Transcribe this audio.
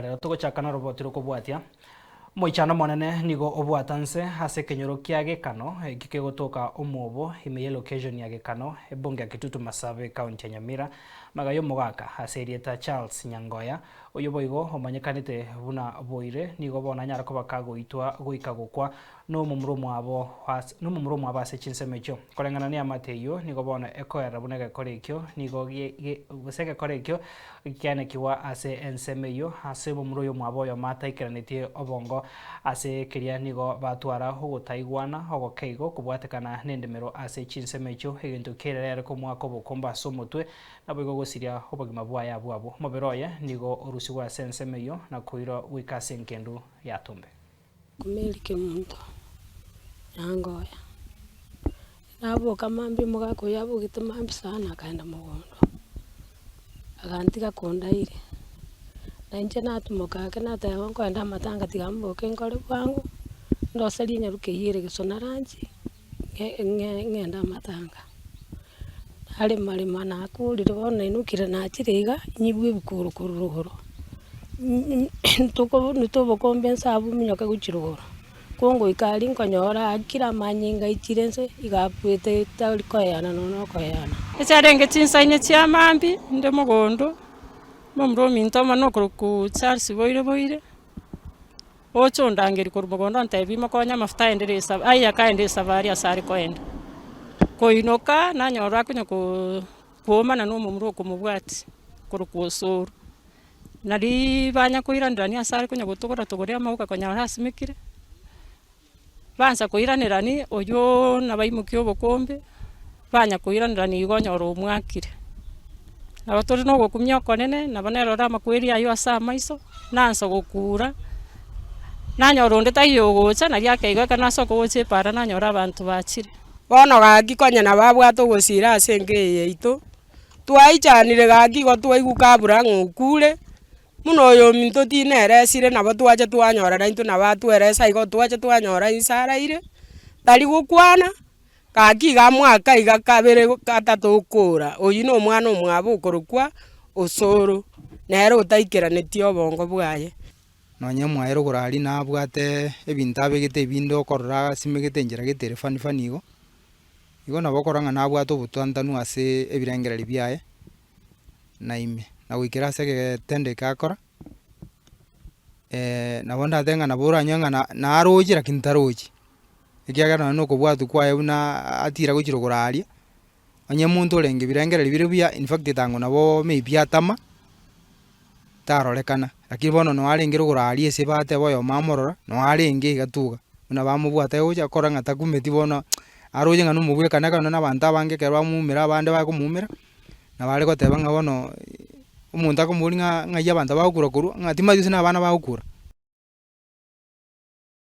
Rero tugochakana robotiro kubwatia moichano monene nigo obwatanse ase kenyoro kia Gekano gikegotoka omobo ime location ya Gekano ebonge ya Kitutu Masabe county ya Nyamira magayo mogaka ase erieta Charles Nyangoya oyo boigo omanyekanete buna boire nigo bona nyara ko bakagoitwa goika gokwa no mumrumo abo ase chinsemecho korengana ni amateyo nigo bona ekoera buna gekorekyo nigo gusege korekyo kiane kiwa ase ensemeyo ase mumruyo mwaboyo mata ikeranete obongo ase keria nigo batwara ogotaigwana ogokeigo kubwatekana nendemero ase chinsemecho egento kerere ko mwako bokomba somotwe naboigo gosiria obogima bwaya bwabo moberoya nigo orusigwa sensemeyo na koiro wikase nkendo yatombe kumelike muntu Nyangoya nabo kamambi mugako yabo gitumambi sana akaenda mugondo agantiga kondaire na nje natumuka kana tayo kwenda matanga tigambo kenkore kwangu ndosari nyaruke yire gisona ranji ngenda matanga ari mari mana kurire bona inukire na chiriga nyibwe bikuru kuruhoro nitubo kombensa abu minyoka guchirugoro kongo ikari nkonyora akira manyinga ichirense igapwete tari koyana no koyana ecyarenge chinsaine cia mambi nde mugondo momro minto mano ku Charles boire ochondangeri kur mugondo ntebi makonya mafuta enderesa aya kaendesa bari asari koenda koinoka nanyora kunya kuomana no mumro kumubwati kur kusuru nari banya kuirandani asari kunya gutugora tugoria mauka konya hasimikire banza kuiranirani oyo nabaimukyo bokombe banya kuiranirani igonyora omwakire abatori no gokumya konene nabonerora makweri ayo asa maiso nanso gokura nanyora onde tayo gocha na yakeiga kana soko goche para nanyora abantu bachire bono gaki konya na babwato gosira ase ngeye ito twaichanire gaki go twaiguka bura ngukure muno yo minto tineresire nabo twaje twanyora na into na batweresa igo twaje twanyora isara ire tari gukwana gaki ga mwaka iga kabere gatatu ukura oyi no mwana omwabo ukorukwa osoro nero utaikiranetio bongo bwaye nonya mwaero gorari nabwate ebintu abegete ebindo okorora simegete njera getere fani igo nabo koranga nabwate obutwantanu ase ebirengereri biaye naime na gwikira ase getende kakora nabo ndatenga nabo oranyanga naroji lakini taroji ekiagana no kobwatu kwaye buna atira gochiro goraria onye muntu orenge birengereri bire bia in fact tango nabo maybe atama tarorekana lakini bono no arengero goraria ese bate boyo mamorora no arenge gatuga una bamubwata gocha koranga takumeti bono aroje ngano mubwe kana na banta bange kerwa mumira abande bakumumira na bale goteba nga bono umuntu akomuringa ngaya banta bakura kuru ngati majusi na bana bakura